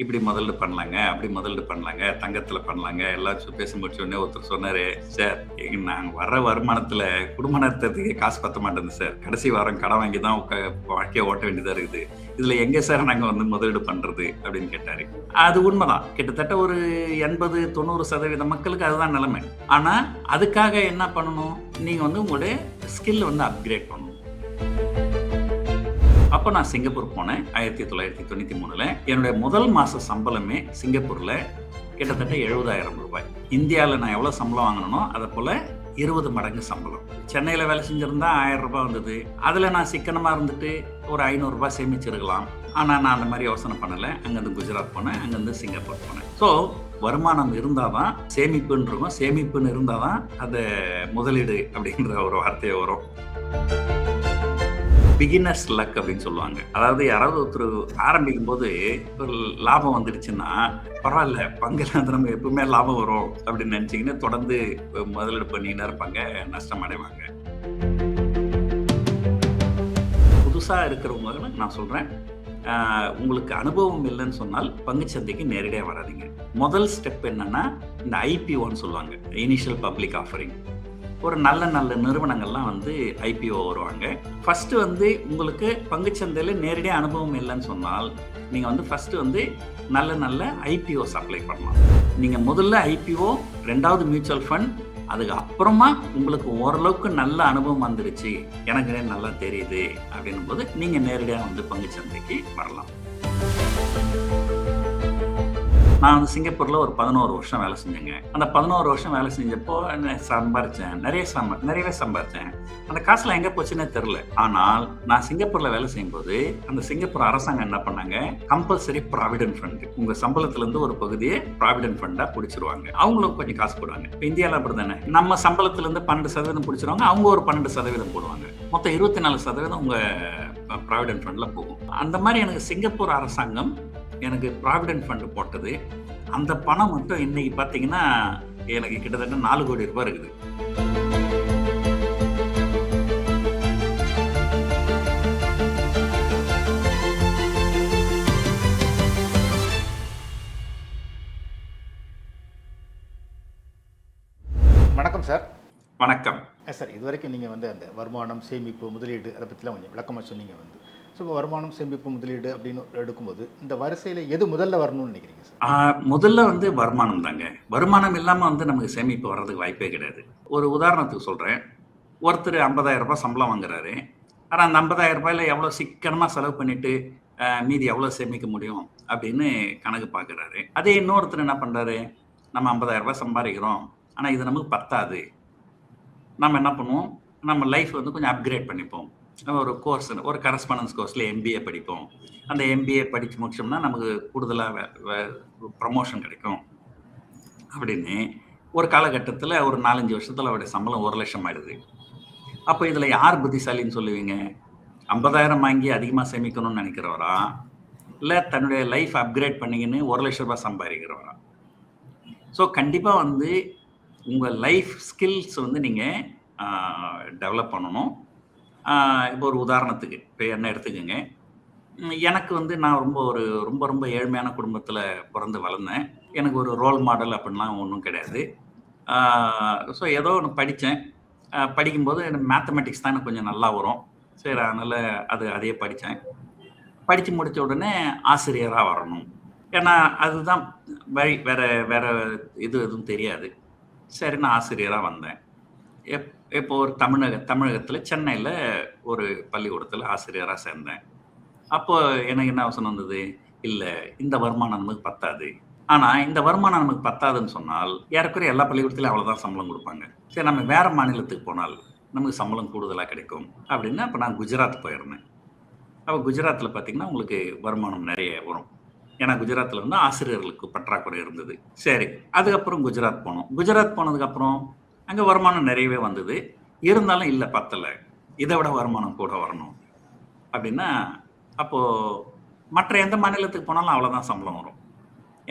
இப்படி முதலீடு பண்ணலாங்க, அப்படி முதலீடு பண்ணலாங்க, தங்கத்துல பண்ணலாங்க. எல்லாம் பேசி முடிச்ச உடனே ஒருத்தர் சொன்னாரு, "சார், நாங்க வர்ற வருமானத்துல குடும்ப நடத்துறதுக்கே காசு பத்த மாட்டேங்குது சார். கடைசி வாரம் கடன் வாங்கி தான் வாழ்க்கைய ஓட்ட வேண்டியதா இருக்குது. இதுல எங்க சார் நாங்க வந்து முதலீடு பண்றது?" அப்படின்னு கேட்டாரு. அது உண்மைதான். கிட்டத்தட்ட ஒரு 80, 90% மக்களுக்கு அதுதான் நிலைமை. ஆனா அதுக்காக என்ன பண்ணணும்? நீங்க வந்து உங்களுடைய ஸ்கில் வந்து அப்கிரேட் பண்ணணும். அப்ப நான் சிங்கப்பூர் போனேன் 1993ல. என்னுடைய முதல் மாச சம்பளமே சிங்கப்பூர்ல கிட்டத்தட்ட ரூ. 70,000. இந்தியால நான் எவ்வளவு சம்பளம் வாங்கினனோ அதை போல 20 மடங்கு சம்பளம். சென்னையில வேலை செஞ்சிருந்தா ரூ. 1000 வந்தது. அதுல நான் சிக்கனமா இருந்துட்டு ஒரு ரூ. 500 சேமிச்சிருக்கலாம். ஆனா நான் அந்த மாதிரி யோசனை பண்ணல. அங்கிருந்து குஜராத் போனேன், அங்கிருந்து சிங்கப்பூர் போனேன். ஸோ வருமானம் இருந்தாதான் சேமிப்புன்னு இருக்கும். சேமிப்புன்னு இருந்தாதான் அது முதலீடு அப்படின்ற ஒரு வார்த்தையே வரும். பிகினர்ஸ் லக் அப்படின்னு சொல்லுவாங்க. அதாவது யாராவது ஒருத்தர் ஆரம்பிக்கும் போது ஒரு லாபம் வந்துடுச்சுன்னா பரவாயில்ல, பங்குல வந்து நம்ம எப்பவுமே லாபம் வரும் அப்படின்னு நினைச்சீங்கன்னா தொடர்ந்து முதலீடு பண்ணிக்கிட்டே இருப்பாங்க, நஷ்டம் அடைவாங்க. புதுசா இருக்கிறவங்க நான் சொல்றேன், உங்களுக்கு அனுபவம் இல்லைன்னு சொன்னால் பங்குச்சந்தைக்கு நேரடியாக வராதிங்க. முதல் ஸ்டெப் என்னன்னா இந்த ஐபிஓன்னு சொல்லுவாங்க, இனிஷியல் பப்ளிக் ஆஃபரிங். ஒரு நல்ல நல்ல நிறுவனங்கள்லாம் வந்து ஐபிஓ வருவாங்க. ஃபர்ஸ்ட் வந்து உங்களுக்கு பங்குச்சந்தையில் நேரடியாக அனுபவம் இல்லைன்னு சொன்னால் நீங்கள் வந்து ஃபர்ஸ்ட் வந்து நல்ல நல்ல ஐபிஓஸ் அப்ளை பண்ணலாம். நீங்கள் முதல்ல ஐபிஓ, ரெண்டாவது மியூச்சுவல் ஃபண்ட், அதுக்கு அப்புறமா உங்களுக்கு ஓரளவுக்கு நல்ல அனுபவம் வந்துருச்சு, எனக்கு நல்லா தெரியுது அப்படின்னும் போது நீங்கள் நேரடியாக வந்து பங்குச்சந்தைக்கு வரலாம். நான் வந்து சிங்கப்பூர்ல ஒரு 11 வருஷம் வேலை செஞ்சேங்க. அந்த 11 வருஷம் வேலை செஞ்சப்போ சம்பாரிச்சேன், நிறையவே சம்பாரிச்சேன். அந்த காசுலாம் எங்க போச்சுன்னே தெரியல. ஆனால் நான் சிங்கப்பூர்ல வேலை செய்யும்போது அந்த சிங்கப்பூர் அரசாங்கம் என்ன பண்ணாங்க, கம்பல்சரி ப்ராவிடென்ட் ஃபண்ட், உங்க சம்பளத்துல இருந்து ஒரு பகுதியை ப்ராவிடென்ட் ஃபண்டா பிடிச்சிருவாங்க. அவங்களும் கொஞ்சம் காசு போடுவாங்க. இப்போ இந்தியாவில் அப்படிதானே, நம்ம சம்பளத்துல இருந்து 12% பிடிச்சிருவாங்க, அவங்க ஒரு 12% போடுவாங்க. மொத்தம் 24% உங்க ப்ராவிடென்ட் ஃபண்ட்ல போகும். அந்த மாதிரி எனக்கு சிங்கப்பூர் அரசாங்கம் எனக்கு ப்ராவிடென்ட் ஃபண்ட் போட்டது. அந்த பணம் மட்டும் இன்னைக்கு பார்த்தீங்கன்னா எனக்கு கிட்டத்தட்ட 4 கோடி ரூபாய் இருக்குது. வணக்கம் சார். வணக்கம் சார், இதுவரைக்கும் நீங்கள் வந்து அந்த வருமானம், சேமிப்பு, முதலீடு அதை பற்றிலாம் கொஞ்சம் விளக்கமாக சொன்னீங்க. ஸோ இப்போ வருமானம், சேமிப்பு, முதலீடு அப்படின்னு எடுக்கும்போது இந்த வரிசையில் எது முதல்ல வரணும்னு நினைக்கிறீங்க சார்? முதல்ல வந்து வருமானம் தாங்க. வருமானம் இல்லாமல் வந்து நமக்கு சேமிப்பு வர்றதுக்கு வாய்ப்பே கிடையாது. ஒரு உதாரணத்துக்கு சொல்கிறேன். ஒருத்தர் 50,000 சம்பளம் வாங்குறாரு. ஆனால் அந்த 50,000 எவ்வளோ சிக்கனமாக செலவு பண்ணிட்டு மீதி எவ்வளோ சேமிக்க முடியும் அப்படின்னு கணக்கு பார்க்குறாரு. அதே இன்னொருத்தர் என்ன பண்ணுறாரு, நம்ம 50,000 சம்பாதிக்கிறோம், ஆனால் இது நமக்கு பத்தாது, நம்ம என்ன பண்ணுவோம், நம்ம லைஃப் வந்து கொஞ்சம் அப்கிரேட் பண்ணிப்போம். ஒரு கோர்ஸ், ஒரு கரஸ்பாண்டன்ஸ் கோர்ஸில் MBA படிப்போம். அந்த MBA படித்து முடிச்சோம்னா நமக்கு கூடுதலாக ப்ரமோஷன் கிடைக்கும் அப்படின்னு ஒரு காலகட்டத்தில் ஒரு 4-5 வருஷத்தில் அவருடைய சம்பளம் 1,00,000 ஆயிடுது. அப்போ இதில் யார் புத்திசாலின்னு சொல்லுவீங்க? 50,000 வாங்கி அதிகமாக சேமிக்கணும்னு நினைக்கிறவரா, இல்லை தன்னுடைய லைஃப் அப்கிரேட் பண்ணிக்கின்னு 1,00,000 ரூபாய் சம்பாதிக்கிறவரா? ஸோ கண்டிப்பாக வந்து உங்கள் லைஃப் ஸ்கில்ஸ் வந்து நீங்கள் டெவலப் பண்ணணும். இப்போ ஒரு உதாரணத்துக்கு இப்போ என்ன எடுத்துக்கோங்க. எனக்கு வந்து நான் ரொம்ப ரொம்ப ஏழ்மையான குடும்பத்தில் பிறந்து வளர்ந்தேன். எனக்கு ஒரு ரோல் மாடல் அப்படின்லாம் ஒன்றும் கிடையாது. ஸோ ஏதோ ஒன்று படித்தேன். படிக்கும்போது எனக்கு மேத்தமெட்டிக்ஸ் தான் எனக்கு கொஞ்சம் நல்லா வரும். சரி, அதனால் அதையே படித்தேன். படித்து முடித்த உடனே ஆசிரியராக வரணும், ஏன்னா அதுதான் வழி, வேற எதுவும் தெரியாது. சரி, நான் ஆசிரியராக வந்தேன். இப்போ ஒரு தமிழகத்தில் சென்னையில் ஒரு பள்ளிக்கூடத்தில் ஆசிரியராக சேர்ந்தேன். அப்போ எனக்கு என்ன யோசனை வந்தது, இல்லை இந்த வருமானம் நமக்கு பத்தாது. ஆனால் இந்த வருமானம் நமக்கு பத்தாதுன்னு சொன்னால் ஏறக்குறைய எல்லா பள்ளிக்கூடத்துலையும் அவ்வளோதான் சம்பளம் கொடுப்பாங்க. சரி, நம்ம வேறு மாநிலத்துக்கு போனால் நமக்கு சம்பளம் கூடுதலாக கிடைக்கும் அப்படின்னு அப்போ நான் குஜராத் போயிருந்தேன். அப்போ குஜராத்தில் பார்த்தீங்கன்னா உங்களுக்கு வருமானம் நிறைய வரும். ஏன்னா குஜராத்தில் வந்து ஆசிரியர்களுக்கு பற்றாக்குறை இருந்தது. சரி, அதுக்கப்புறம் குஜராத் போனோம். குஜராத் போனதுக்கப்புறம் அங்கே வருமானம் நிறையவே வந்தது. இருந்தாலும் இல்லை, பத்தலை, இதை விட வருமானம் கூட வரணும் அப்படின்னா அப்போது மற்ற எந்த மாநிலத்துக்கு போனாலும் அவ்வளோதான் சம்பளம் வரும்.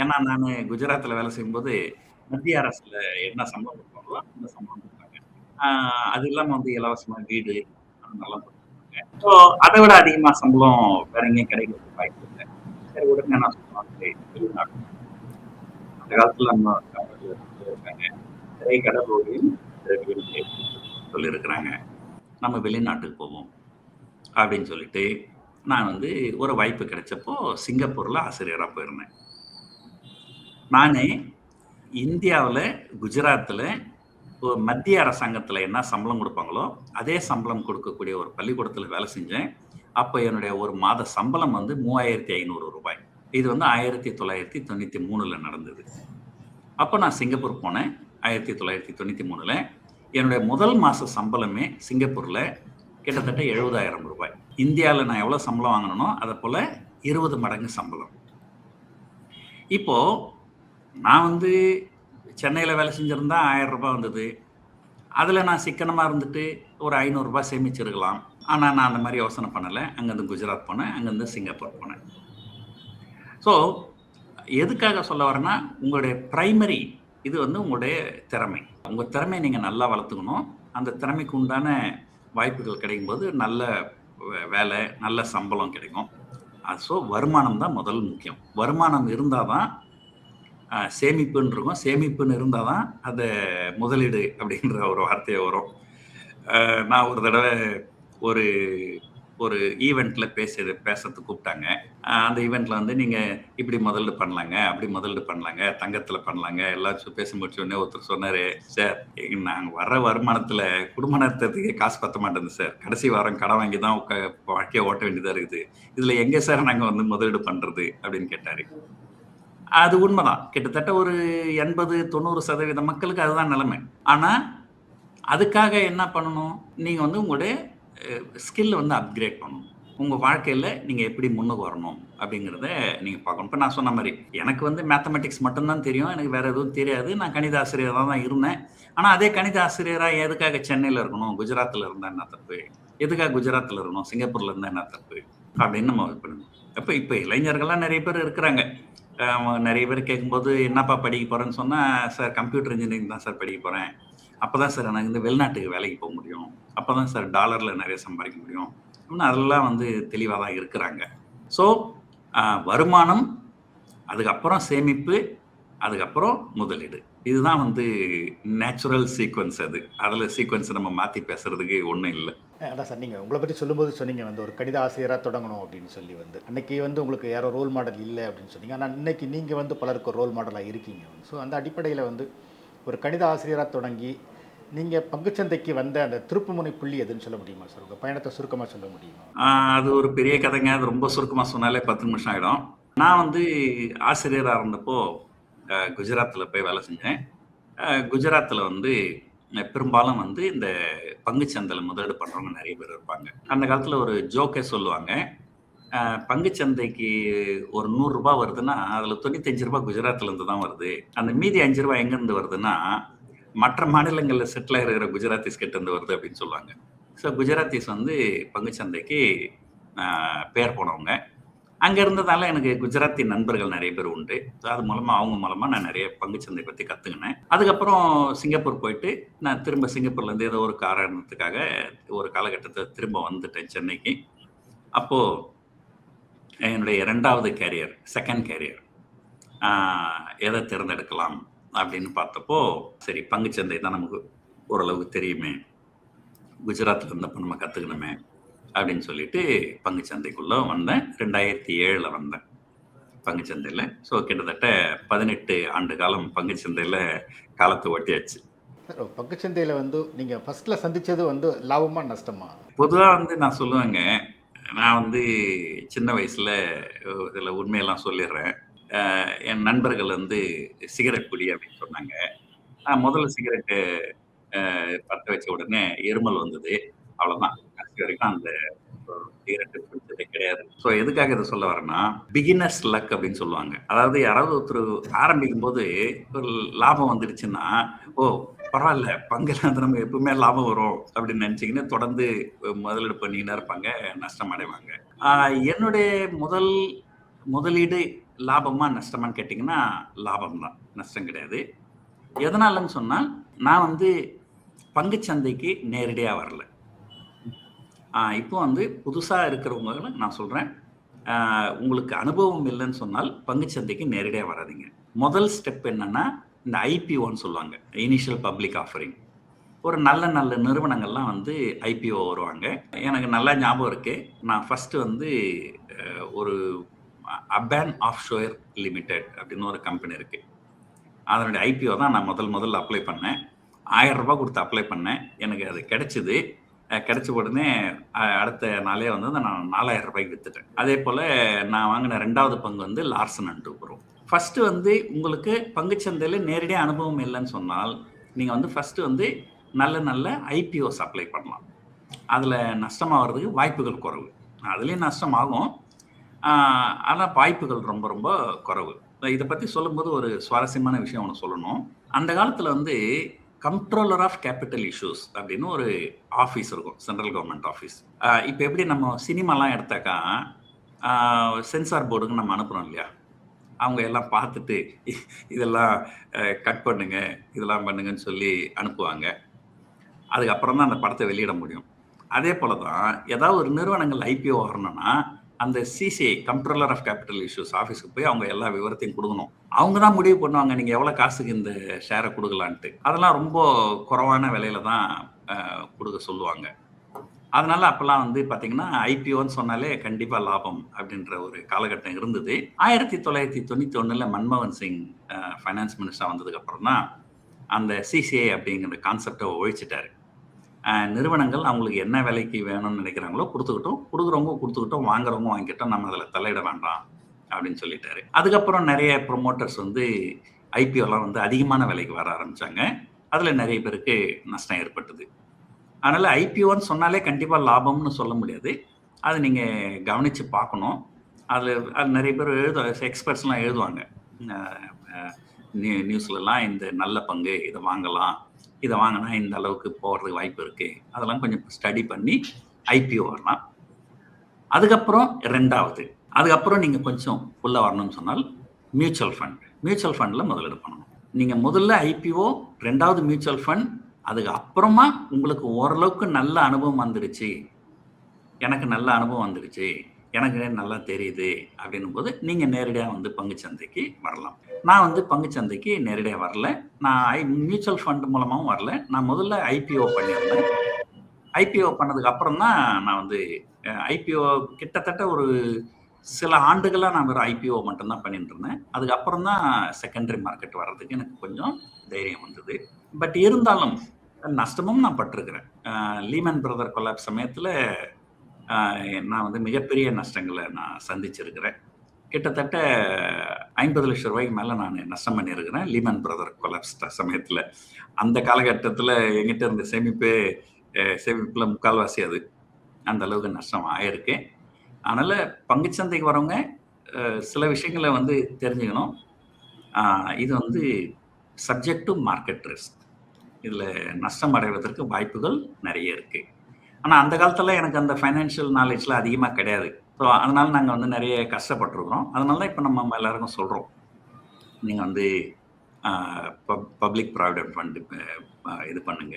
ஏன்னா நான் குஜராத்தில் வேலை செய்யும்போது மத்திய அரசில் என்ன சம்பளம் கொடுப்பாங்களோ அந்த சம்பளம் கொடுத்தாங்க. அது இல்லாமல் வந்து இலவசமாக வீடு அதெல்லாம் கொடுத்தாங்க. ஸோ அதை விட அதிகமாக சம்பளம் வேற எங்கேயும் கிடைக்கிறதுக்கு வாய்ப்பு இல்லை. சரி உடனே நான் சொன்னேன், சரி வெளிநாடு. அந்த காலத்துல நம்ம தமிழ்ல சொல்லியிருக்காங்க, "திரை கடலோடியும் திரவியம் தேடும்" சொல்லியிருக்கிறாங்க. நம்ம வெளிநாட்டுக்கு போவோம் அப்படின்னு சொல்லிட்டு, நான் வந்து ஒரு வாய்ப்பு கிடைச்சப்போ சிங்கப்பூர்ல ஆசிரியரா போயிருந்தேன். நானு இந்தியாவுல, குஜராத்ல மத்திய அரசாங்கத்துல என்ன சம்பளம் குடுப்பாங்களோ, அதே சம்பளம் கொடுக்கக்கூடிய ஒரு பள்ளிக்கூடத்துல வேலை செஞ்சேன். அப்ப என்னுடைய ஒரு மாத சம்பளம் வந்து ரூ. 3,500. இது வந்து 1993ல நடந்தது. அப்ப நான் சிங்கப்பூர் போனேன். 1993ல. என்னுடைய முதல் மாச சம்பளமே சிங்கப்பூர்ல கிட்டத்தட்ட ரூ. 70,000. இந்தியால நான் எவ்வளவு சம்பளம் வாங்குனனோ, அத போல 20 மடங்கு சம்பளம். இப்போ நான் வந்து சென்னையில வேலை செஞ்சிருந்தா ரூ. 1000 வந்தது. அதுல நான் சிக்கனமா இருந்துட்டு ஒரு ரூ. 500 சேமிச்சிருக்கலாம். ஆனா நான் அந்த மாரி யோசனை பண்ணல. அங்கருந்து குஜராத் போனேன். அங்கருந்து சிங்கப்பூர் போனேன். ஸோ எதுக்காக சொல்ல வரேன்னா, உங்களுடைய பிரைமரி இது வந்து உங்களுடைய திறமை. உங்க திறமைய நீங்க நல்லா வளர்த்துக்கணும். அந்த திறமைக்கு உண்டான வாய்ப்புகள் கிடைக்கும்போது நல்ல வேலை, நல்ல சம்பளம் கிடைக்கும். ஸோ வருமானம் தான் முதல் முக்கியம். வருமானம் இருந்தா தான் சேமிப்புன்னு இருக்கும். சேமிப்புன்னு இருந்தா தான் அது முதலீடு அப்படின்ற ஒரு வார்த்தையே வரும். நான் ஒரு தடவ ஒரு ஒரு ஈவென்ட்ல பேசறதுக்கு கூப்பிட்டாங்க. அந்த ஈவென்ட்ல வந்து நீங்க இப்படி முதலீடு பண்ணலாங்க, அப்படி முதலீடு பண்ணலாங்க, தங்கத்துல பண்ணலாங்க. எல்லாம் பேசி முடிச்ச உடனே ஒருத்தர் சொன்னாரு, "சார் நாங்க வர்ற வருமானத்துல குடும்ப நடத்துறதுக்கே காசு பத்த மாட்டேங்குது சார். கடைசி வாரம் கடன் வாங்கி தான் வாழ்க்கைய ஓட்ட வேண்டியதா இருக்குது. இதுல எங்க சார் நாங்க வந்து முதலீடு பண்றது?" அப்படின்னு கேட்டாரு. அது உண்மதான். கிட்டத்தட்ட ஒரு 80, 90% மக்களுக்கு அதுதான் நிலைமை. ஆனா, அதுக்காக என்ன பண்ணணும்? நீங்க வந்து உங்களுடைய ஸ்கில் வந்து அப்கிரேட் பண்ணணும். உங்க வாழ்க்கையில நீங்க எப்படி முன்னுக்கு வரணும் அப்படிங்கிறத நீங்க பார்க்கணும். இப்ப நான் சொன்ன மாரி, எனக்கு வந்து மேத்தமேட்டிக்ஸ் மட்டும் தான் தெரியும். எனக்கு வேற எதுவும் தெரியாது. நான் கணித ஆசிரியரா தான் இருந்தேன். ஆனா, அதே கணித ஆசிரியரா எதுக்காக சென்னையில இருக்கணும்? குஜராத்ல இருந்தா என்ன தப்பு? எதுக்காக குஜராத்ல இருக்கணும்? சிங்கப்பூர்ல இருந்தா என்ன தப்பு? அப்படின்னு நம்ம இது பண்ணணும். இப்ப இளைஞர்கள்லாம் நெறைய பேர் இருக்கிறாங்க. நெறைய பேர் கேட்கும்போது, "என்னப்பா படிக்க போறேன்னு?" சொன்னா, "சார் கம்ப்யூட்டர் இன்ஜினியரிங் தான் சார் படிக்க போறேன். அப்பதான் சார் எனக்கு வந்து வெளிநாட்டுக்கு வேலைக்கு போ முடியும். அப்பதான் சார் டாலர்ல நெறைய சம்பாதிக்க முடியும்." அப்படின்னு அதெல்லாம் வந்து தெளிவா தான் இருக்கிறாங்க. ஸோ, வருமானம், அதுக்கப்புறம் சேமிப்பு, அதுக்கப்புறம் முதலீடு. இதுதான் வந்து நேச்சுரல் சீக்வென்ஸ் அது. அதுல சீக்வென்ஸ் நம்ம மாத்தி பேசுறதுக்கு ஒண்ணும் இல்ல. அதான் சார், நீங்கள் உங்களை பற்றி சொல்லும்போது சொன்னீங்க வந்து ஒரு கணித ஆசிரியராக தொடங்கணும் அப்படின்னு சொல்லி வந்து அன்னைக்கு வந்து உங்களுக்கு யாரோ ரோல் மாடல் இல்லை அப்படின்னு சொன்னீங்க. ஆனால் இன்னைக்கு நீங்கள் வந்து பலருக்கு ரோல் மாடலாக இருக்கீங்க. ஸோ அந்த அடிப்படையில் வந்து ஒரு கணித ஆசிரியராக தொடங்கி நீங்கள் பங்குச்சந்தைக்கு வந்த அந்த திருப்புமுனை புள்ளி எதுன்னு சொல்ல முடியுமா சார்? உங்கள் பயணத்தை சுருக்கமாக சொல்ல முடியுமா? அது ஒரு பெரிய கதைங்க. அது ரொம்ப சுருக்கமா சொன்னாலே 10 நிமிஷம் ஆயிடும். நான் வந்து ஆசிரியரா இருந்தப்போ குஜராத்ல போய் வேலை செஞ்சேன். குஜராத்ல வந்து பெரும்பாலும் வந்து இந்த பங்குச்சந்தையில முதலீடு பண்றவங்க நெறைய பேர் இருப்பாங்க. அந்த காலத்துல ஒரு ஜோக்கே சொல்லுவாங்க. பங்குச்சந்தைக்கு ஒரு ரூ. 100 வருதுன்னா, அதுல ரூ. 95 குஜராத்ல இருந்து தான் வருது. அந்த மீதி ரூ. 5 எங்கேருந்து வருதுன்னா, மற்ற மாநிலங்கள்ல செட்டில் ஆகிருக்கிற குஜராத்திஸ் கிட்ட இருந்து வருது அப்படின்னு சொல்லுவாங்க. ஸோ குஜராத்திஸ் வந்து பங்குச்சந்தைக்கு பேர் போனவங்க. அங்க இருந்ததால எனக்கு குஜராத்தி நண்பர்கள் நெறைய பேர் உண்டு. அது மூலமா அவங்க மூலமா நான் நெறைய பங்குச்சந்தை பத்தி கத்துக்கினேன். அதுக்கப்புறம் சிங்கப்பூர் போயிட்டு, நான் திரும்ப சிங்கப்பூர்லேருந்து ஏதோ ஒரு காரணத்துக்காக ஒரு காலகட்டத்தில திரும்ப வந்துட்டேன் சென்னைக்கு. அப்போ என்னுடைய 2வது கேரியர், 2ண்ட் கேரியர் எத தேர்ந்தெடுக்கலாம் அப்படின்னு பார்த்தப்போ, சரி பங்குச்சந்தை தான் நமக்கு ஓரளவுக்கு தெரியுமே. குஜராத்ல இருந்தப்ப நம்ம கத்துக்கணுமே அப்படின்னு சொல்லிட்டு பங்குச்சந்தைக்குள்ள வந்தேன். 2007ல வந்தேன் பங்குச்சந்தையில. ஸோ கிட்டத்தட்ட 18 ஆண்டு காலம் பங்குச்சந்தையில காலத்தை ஓட்டியாச்சு. சார், பங்குச்சந்தையில் வந்து நீங்கள் ஃபஸ்ட்டில் சந்தித்தது வந்து லாபமா நஷ்டமா? பொதுவா வந்து நான் சொல்லுவேங்க, நான் வந்து சின்ன வயசுல சில உண்மையெல்லாம் சொல்லிடுறேன். என் நண்பர்கள் வந்து சிகரெட் குடி அப்படின்னு சொன்னாங்க. நான் முதல்ல சிகரெட்டு பத்த வச்ச உடனே இருமல் வந்தது. அவ்வளோதான். கடைசி வரைக்கும் அந்த சிகரெட்டு பிடிச்சதே கிடையாது. ஸோ எதுக்காக இத சொல்ல வரேன்னா, பிகினர்ஸ் லக் அப்படின்னு சொல்லுவாங்க. அதாவது யாராவது ஒருத்தர் ஆரம்பிக்கும்போது ஒரு லாபம் வந்துடுச்சுன்னா, ஓ! பரவால்ல. பங்குல வந்து நம்ம எப்பவுமே லாபம் வரும் அப்படின்னு நினைச்சுக்கின்னு தொடர்ந்து முதலீடு பண்ணிக்கிட்டே இருப்பாங்க. நஷ்டம் அடைவாங்க. என்னுடைய முதலீடு லாபமா, நஷ்டமான்னு கேட்டீங்கன்னா, லாபம் தான். நஷ்டம் கிடையாது. எதனாலன்னு சொன்னா, நான் வந்து பங்குச்சந்தைக்கு நேரடியா வரல. இப்போ வந்து புதுசா இருக்கிறவங்கள நான் சொல்றேன். உங்களுக்கு அனுபவம் இல்லைன்னு சொன்னால் பங்குச்சந்தைக்கு நேரடியாக வராதீங்க. முதல் ஸ்டெப் என்னன்னா, இந்த ஐபிஓன்னு சொல்லுவாங்க. Initial public offering. ஒரு நல்ல நல்ல நிறுவனங்கள்லாம் வந்து ஐபிஓ வருவாங்க. எனக்கு நல்லா ஞாபகம் இருக்கு. நான் ஃபர்ஸ்ட்டு வந்து ஒரு அபான் ஆஃப்ஷோர் லிமிடெட் அப்படின்னு ஒரு கம்பெனி இருக்கு. அதனுடைய ஐபிஓ தான் நான் முதல்ல அப்ளை பண்ணேன். ₹1000 கொடுத்து அப்ளை பண்ணேன். எனக்கு அது கிடைச்சது. கிடைச்ச உடனே அடுத்த நாளே வந்து நான் ₹4000 வித்துட்டேன். அதே போல நான் வாங்கின 2வது பங்கு வந்து லார்சன் அண்ட் டூப்ரோ. ஃபர்ஸ்ட்டு வந்து உங்களுக்கு பங்குச்சந்தையில நேரடியா அனுபவம் இல்லைன்னு சொன்னால், நீங்க வந்து ஃபர்ஸ்ட்டு வந்து நல்ல நல்ல ஐபிஓஸ் அப்ளை பண்ணலாம். அதில் நஷ்டமாகறதுக்கு வாய்ப்புகள் குறைவு. அதுலேயும் நஷ்டமாகும். ஆனால் வாய்ப்புகள் ரொம்ப ரொம்ப குறைவு. இதை பற்றி சொல்லும்போது ஒரு சுவாரஸ்யமான விஷயம் ஒன்று சொல்லணும். அந்த காலத்தில் வந்து கம்ப்ட்ரோலர் ஆஃப் கேபிட்டல் இஷ்யூஸ் அப்படின்னு ஒரு ஆஃபீஸ் இருக்கும், சென்ட்ரல் கவர்மெண்ட் ஆஃபீஸ். இப்போ எப்படி நம்ம சினிமாலாம் எடுத்தாக்கா சென்சார் போர்டுக்கு நம்ம அனுப்புகிறோம் இல்லையா, அவங்க எல்லாம் பார்த்துட்டு இதெல்லாம் கட் பண்ணுங்க, இதெல்லாம் பண்ணுங்கன்னு சொல்லி அனுப்புவாங்க. அதுக்கப்புறம் தான் அந்த படத்தை வெளியிட முடியும். அதே போல தான் ஏதாவது ஒரு நிறுவனங்கள் ஐபிஓ வரணும்னா அந்த CCI comptroller of capital issues ஆஃபீஸுக்கு போய் அவங்க எல்லா விவரத்தையும் கொடுக்கணும். அவங்க தான் முடிவு பண்ணுவாங்க நீங்கள் எவ்வளோ காசுக்கு இந்த ஷேரை கொடுக்கலான்ட்டு. அதெல்லாம் ரொம்ப குறைவான விலையில தான் கொடுக்க சொல்லுவாங்க. அதனால அப்பெல்லாம் வந்து பார்த்தீங்கன்னா ஐபிஓன்னு சொன்னாலே கண்டிப்பாக லாபம் அப்படின்ற ஒரு காலகட்டம் இருந்தது. 1991 மன்மோகன் சிங் ஃபைனான்ஸ் மினிஸ்டர் வந்ததுக்கப்புறம் தான் அந்த சிசிஐ அப்படிங்கிற கான்செப்டை ஒழிச்சிட்டாரு. நிறுவனங்கள் அவங்களுக்கு என்ன விலைக்கு வேணும்னு நினைக்கிறாங்களோ கொடுத்துக்கிட்டோம், கொடுக்குறவங்க கொடுத்துக்கிட்டோம், வாங்குறவங்க வாங்கிக்கிட்டோம், நம்ம அதில் தலையிட வேண்டாம் அப்படின்னு சொல்லிட்டாரு. அதுக்கப்புறம் நிறைய ப்ரொமோட்டர்ஸ் வந்து ஐபிஓலாம் வந்து அதிகமான விலைக்கு வர ஆரம்பித்தாங்க. அதில் நிறைய பேருக்கு நஷ்டம் ஏற்பட்டது. அதனால் ஐபிஓன்னு சொன்னாலே கண்டிப்பாக லாபம்னு சொல்ல முடியாது. அது நீங்கள் கவனித்து பார்க்கணும். அது நிறைய பேர் எக்ஸ்பர்ட்ஸ்லாம் எழுதுவாங்க நியூஸ்லலாம், இந்த நல்ல பங்கு இதை வாங்கலாம், இதை வாங்கினா இந்த அளவுக்கு போகிறதுக்கு வாய்ப்பு இருக்குது, அதெல்லாம் கொஞ்சம் ஸ்டடி பண்ணி ஐபிஓ வரலாம். அதுக்கப்புறம் 2வது, அதுக்கப்புறம் நீங்கள் கொஞ்சம் உள்ளே வரணும்னு சொன்னால் மியூச்சுவல் ஃபண்டில் முதலீடு பண்ணணும். நீங்கள் முதல்ல ஐபிஓ, 2வது மியூச்சுவல் ஃபண்ட், அதுக்கு அப்புறமா உங்களுக்கு ஓரளவுக்கு நல்ல அனுபவம் வந்துடுச்சு, எனக்கு நல்ல அனுபவம் வந்துடுச்சு, எனக்கு நல்லா தெரியுது அப்படின்னும் போது நீங்கள் நேரடியாக வந்து பங்குச்சந்தைக்கு வரலாம். நான் வந்து பங்குச்சந்தைக்கு நேரடியாக வரல. நான் மியூச்சுவல் ஃபண்ட் மூலமாகவும் வரல. நான் முதல்ல ஐபிஓ பண்ணியிருந்தேன். ஐபிஓ பண்ணதுக்கு அப்புறம் தான் நான் வந்து ஐபிஓ கிட்டத்தட்ட ஒரு சில ஆண்டுகளாக நான் வெறும் ஐபிஓ மட்டும்தான் பண்ணிட்டு இருந்தேன். அதுக்கப்புறம் தான் செகண்டரி மார்க்கெட் வர்றதுக்கு எனக்கு கொஞ்சம் தைரியம் வந்தது. பட் இருந்தாலும் நஷ்டமும் நான் பட்டிருக்கிறேன். லீமன் பிரதர் கொலாப்ஸ் சமயத்தில் நான் வந்து மிகப்பெரிய நஷ்டங்களை நான் சந்திச்சிருக்கிறேன். கிட்டத்தட்ட 50 லட்சம் ரூபாய்க்கு மேலே நான் நஷ்டம் பண்ணியிருக்கிறேன் லீமன் பிரதர் கொலாப்ஸ் சமயத்தில். அந்த காலகட்டத்தில் எங்கிட்ட இருந்த சேமிப்பில் முக்கால்வாசி அது. அந்த அளவுக்கு நஷ்டம் ஆயிருக்கு. அதனால் பங்குச்சந்தைக்கு வரவங்க சில விஷயங்களை வந்து தெரிஞ்சுக்கணும். இது வந்து சப்ஜெக்ட் டு மார்க்கெட் ரிஸ்க். இதில் நஷ்டம் அடைவதற்கு வாய்ப்புகள் நிறைய இருக்குது. ஆனால் அந்த காலத்தில் எனக்கு அந்த ஃபைனான்ஷியல் நாலேஜ்லாம் அதிகமாக கிடையாது. ஸோ அதனால நாங்கள் வந்து நிறைய கஷ்டப்பட்டுருக்குறோம். அதனால தான் இப்போ நம்ம எல்லாருக்கும் சொல்கிறோம், நீங்கள் வந்து பப்ளிக் ப்ராவிடென்ட் ஃபண்டு இது பண்ணுங்க,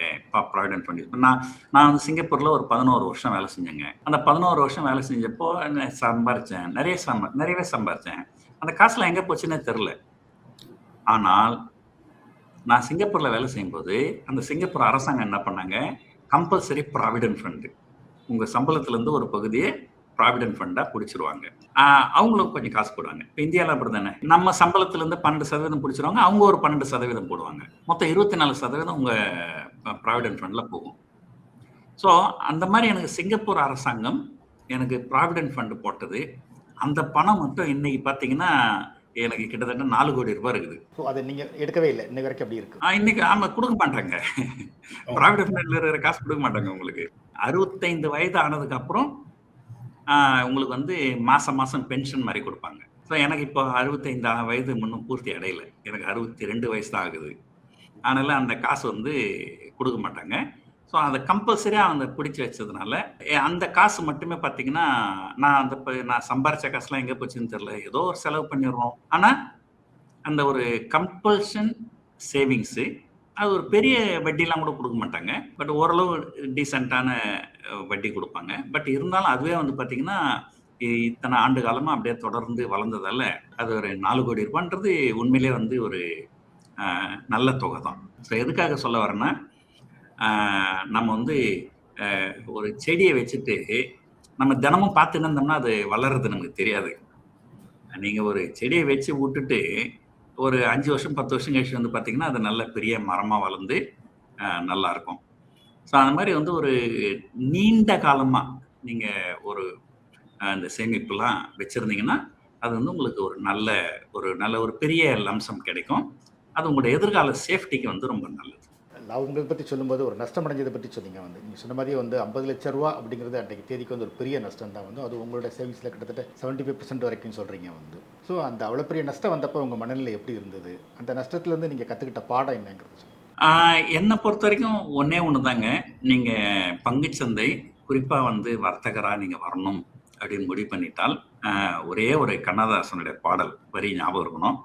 ப்ராவிடென்ட் ஃபண்ட் இது. நான் வந்து சிங்கப்பூரில் ஒரு 11 வருஷம் வேலை செஞ்சேங்க. அந்த 11 வருஷம் வேலை செஞ்சப்போ சம்பாரித்தேன், நிறையவே சம்பாரித்தேன். அந்த காசுலாம் எங்கே போச்சுன்னே தெரில. ஆனால் நான் சிங்கப்பூரில் வேலை செய்யும்போது அந்த சிங்கப்பூர் அரசாங்கம் என்ன பண்ணாங்க, கம்பல்சரி ப்ராவிடென்ட் ஃபண்டு, உங்கள் சம்பளத்துலேருந்து ஒரு பகுதியை ப்ராவிடென்ட் ஃபண்டாக பிடிச்சிருவாங்க. அவங்களும் கொஞ்சம் காசு போடுவாங்க. இப்போ இந்தியாவில் அப்படி தானே, நம்ம சம்பளத்துலேருந்து 12% பிடிச்சிருவாங்க, அவங்க ஒரு 12% போடுவாங்க. மொத்தம் 24% உங்கள் ப்ராவிடென்ட் ஃபண்டில் போகும். ஸோ அந்த மாதிரி எனக்கு சிங்கப்பூர் அரசாங்கம் எனக்கு ப்ராவிடென்ட் ஃபண்டு போட்டது. அந்த பணம் மட்டும் இன்னைக்கு பார்த்தீங்கன்னா எனக்கு கிட்டத்தட்ட 4 கோடி ரூபாய் இருக்குது. ஸோ அதை நீங்கள் எடுக்கவே இல்லை, இன்னைக்கு வரைக்கும் அப்படி இருக்கு? இன்னைக்கு ஆமாம், கொடுக்க மாட்டாங்க. ப்ராவிடென்ட் ஃபண்டில் இருக்கிற காசு கொடுக்க மாட்டாங்க உங்களுக்கு. 65 வயது ஆனதுக்கு அப்புறம் உங்களுக்கு வந்து மாதம் பென்ஷன் மாதிரி கொடுப்பாங்க. ஸோ எனக்கு இப்போ 65 வயது இன்னும் பூர்த்தி அடையலை. எனக்கு 62 வயசு தான் ஆகுது. அதனால் அந்த காசு வந்து கொடுக்க மாட்டாங்க. ஸோ அதை கம்பல்சரியாக அந்த பிடிச்சி வச்சதுனால அந்த காசு மட்டுமே பார்த்தீங்கன்னா, நான் சம்பாரித்த காசுலாம் எங்கே போச்சுன்னு தெரில, ஏதோ ஒரு செலவு பண்ணிடுறோம். ஆனால் அந்த ஒரு கம்பல்ஷன் சேவிங்ஸு, அது ஒரு பெரிய வட்டிலாம் கூட கொடுக்க மாட்டாங்க. பட் ஓரளவு டீசெண்டான வட்டி கொடுப்பாங்க. பட் இருந்தாலும் அதுவே வந்து பார்த்தீங்கன்னா இத்தனை ஆண்டு காலமா அப்படியே தொடர்ந்து வளர்ந்ததால, அது ஒரு 4 கோடி ரூபான்றது உண்மையிலேயே வந்து ஒரு நல்ல தொகை தான். ஸோ எதுக்காக சொல்ல வரேன்னா, அ நம்ம வந்து ஒரு செடிய வச்சுட்டு, நம்ம தினமும் பார்த்துன்னு இருந்தோம்னா, அது வளர்றது நமக்கு தெரியாது. நீங்க ஒரு செடிய வச்சு வுட்டுட்டு, ஒரு 5 வருஷம், 10 வருஷம் கழிச்சு வந்து பார்த்தீங்கன்னா, அது நல்ல பெரிய மரமா வளர்ந்து நல்லாருக்கும். ஸோ அந்த மாரி வந்து ஒரு நீண்ட காலமா நீங்க ஒரு இந்த சேமிப்புலாம் வச்சிருந்தீங்கன்னா, அது வந்து உங்களுக்கு ஒரு நல்ல ஒரு பெரிய லம்சம் கிடைக்கும். அது உங்களுடைய எதிர்கால சேஃப்டிக்கு வந்து ரொம்ப நல்லது. லாபங்கள பத்தி சொல்லும்போது ஒரு நஷ்டம் அடைஞ்சத பத்தி சொன்னீங்க வந்து. நீங்க சொன்ன மாரியே வந்து ரூ. 50,00,000 அப்படிங்கிறது அன்றைக்கு தேதிக்கு வந்து ஒரு பெரிய நஷ்டம் தான் வந்து. அது உங்களோட சேவிங்ஸ்ல கிட்டத்தட்ட 75% வரைக்கும் சொல்றீங்க வந்து. ஸோ அந்த அவ்வளோ பெரிய நஷ்டம் வந்தப்போ உங்க மனநிலை எப்படி இருந்தது? அந்த நஷ்டத்துலேருந்து நீங்க கத்துக்கிட்ட பாடம் என்னங்கிறது சொல்லுங்க. என்ன பொறுத்தவரைக்கும் ஒண்ணே ஒண்ணு தாங்க. நீங்க பங்குச்சந்தை குறிப்பா வந்து வர்த்தகரா நீங்க வரணும் அப்படின்னு முடிவு பண்ணிட்டால், ஒரே ஒரு கண்ணதாசனுடைய பாடல் வரி ஞாபகம் இருக்கணும்.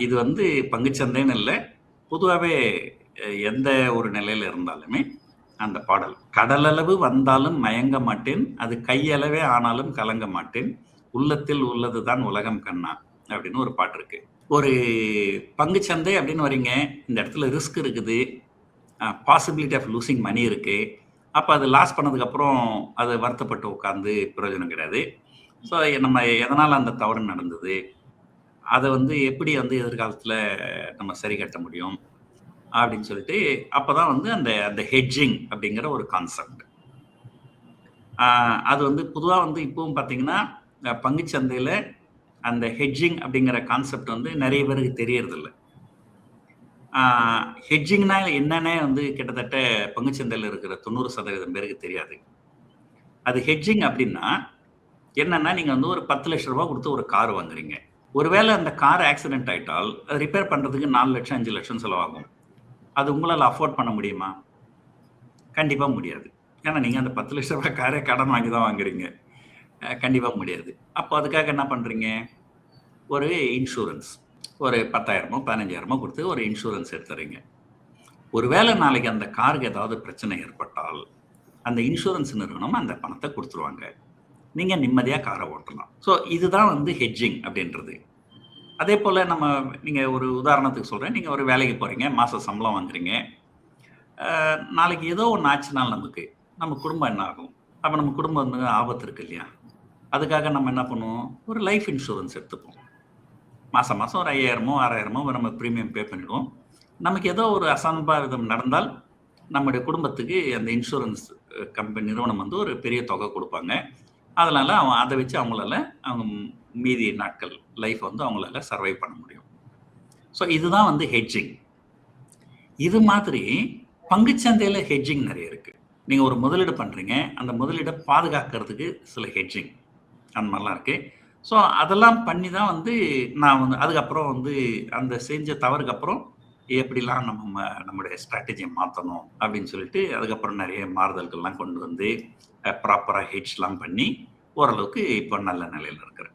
இது வந்து பங்குச்சந்தைன்னு இல்ல, பொதுவாவே எந்த ஒரு நிலையில இருந்தாலுமே அந்த பாடல். "கடலளவு வந்தாலும் மயங்க மாட்டேன், அது கையளவே ஆனாலும் கலங்க மாட்டேன், உள்ளத்தில் உள்ளதுதான் உலகம் கண்ணா" அப்படின்னு ஒரு பாட்டு இருக்கு. ஒரு பங்குச்சந்தை அப்படின்னு வரீங்க, இந்த இடத்துல ரிஸ்க் இருக்குது, பாசிபிலிட்டி ஆஃப் லூசிங் மனி இருக்கு. அப்ப அது லாஸ் பண்ணதுக்கப்புறம் அது வருத்தப்பட்டு உட்கார்ந்து பிரயோஜனம் கிடையாது. ஸோ நம்ம எதனால அந்த தவறு நடந்தது? அத வந்து எப்படி வந்து எதிர்காலத்துல நம்ம சரி கட்ட முடியும்? அப்படின்னு சொல்லிட்டு, அப்பதான் வந்து அந்த அந்த ஹெட்ஜிங் அப்படிங்கிற ஒரு கான்செப்ட். ஆ அது வந்து பொதுவா வந்து இப்பவும் பார்த்தீங்கன்னா, பங்குச் சந்தையில அந்த ஹெட்ஜிங் அப்படிங்கிற கான்செப்ட் வந்து நெறைய பேருக்கு தெரியறதில்ல. ஆ ஹெட்ஜிங்னா என்னன்னே வந்து கிட்டத்தட்ட பங்குச் சந்தையில இருக்கிற 90% பேருக்கு தெரியாது. அது ஹெட்ஜிங் அப்படின்னா, என்னன்னா நீங்க வந்து ஒரு ரூ. 10,00,000 குடுத்து ஒரு கார் வாங்குறீங்க. ஒருவேள அந்த கார் ஆக்சிடென்ட் ஆயிட்டால், அத ரிப்பேர் பண்றதுக்கு 4,00,000, 5,00,000 செலவாகும். அது உங்களால அஃபோர்ட் பண்ண முடியுமா? கண்டிப்பா முடியாது. ஏன்னா, நீங்க அந்த ரூ. 10,00,000 காரே கடன் வாங்கி தான் வாங்குறீங்க. கண்டிப்பா முடியாது. அப்போ அதுக்காக என்ன பண்றீங்க? ஒரு இன்சூரன்ஸ். ஒரு 10,000மோ, 15,000மோ குடுத்து ஒரு இன்சூரன்ஸ் எடுத்துறீங்க. ஒருவேள நாளைக்கு அந்த காருக்கு ஏதாவது பிரச்சனை ஏற்பட்டால், அந்த இன்சூரன்ஸ் நிறுவனம் அந்த பணத்த குடுத்துருவாங்க. நீங்க நிம்மதியா கார ஓட்டலாம். ஸோ இதுதான் வந்து ஹெட்ஜிங் அப்படின்றது. அதேபோல நீங்க ஒரு உதாரணத்துக்கு சொல்றேன். நீங்க ஒரு வேலைக்கு போறீங்க. மாசம் சம்பளம் வாங்குறீங்க. நாளைக்கு ஏதோ ஒண்ணு ஆச்சுனால் நமக்கு, நம்ம குடும்பம் என்ன ஆகும்? அப்ப நம்ம குடும்பம் வந்து ஆபத்து இருக்கு இல்லையா? அதுக்காக நம்ம என்ன பண்ணுவோம்? ஒரு லைஃப் இன்சூரன்ஸ் எடுத்துப்போம். மாசம் மாசம் ஒரு 5,000மோ, 6,000மோ நம்ம பிரீமியம் பே பண்ணிடுவோம். நமக்கு ஏதோ ஒரு அசம்பாவிதம் நடந்தால், நம்முடைய குடும்பத்துக்கு அந்த இன்சூரன்ஸ் கம்பெனி நிறுவனம் வந்து ஒரு பெரிய தொகை குடுப்பாங்க. அதனால அத வச்சு அவங்க மீதி நாட்கள் லைஃப் வந்து அவங்களால சர்வைவ் பண்ண முடியும். ஸோ இதுதான் வந்து ஹெட்ஜிங். இது மாதிரி பங்குச்சந்தையில ஹெட்ஜிங் நெறைய இருக்கு. நீங்க ஒரு முதலீடு பண்றீங்க. அந்த முதலீட பாதுகாக்கிறதுக்கு சில ஹெட்ஜிங் அந்த மாரிலாம் இருக்கு. ஸோ அதெல்லாம் பண்ணி தான் வந்து நான் வந்து அதுக்கப்புறம் வந்து அந்த செஞ்ச தவறுக்கு அப்புறம் எப்படிலாம் நம்முடைய ஸ்ட்ராட்டஜிய மாத்தணும் அப்படின்னு சொல்லிட்டு, அதுக்கப்புறம் நெறைய மாறுதல்கள்லாம் கொண்டு வந்து ப்ராப்பரா ஹெட்ஜ்லாம் பண்ணி ஓரளவுக்கு இப்போ நல்ல நிலையில இருக்கிறேன்.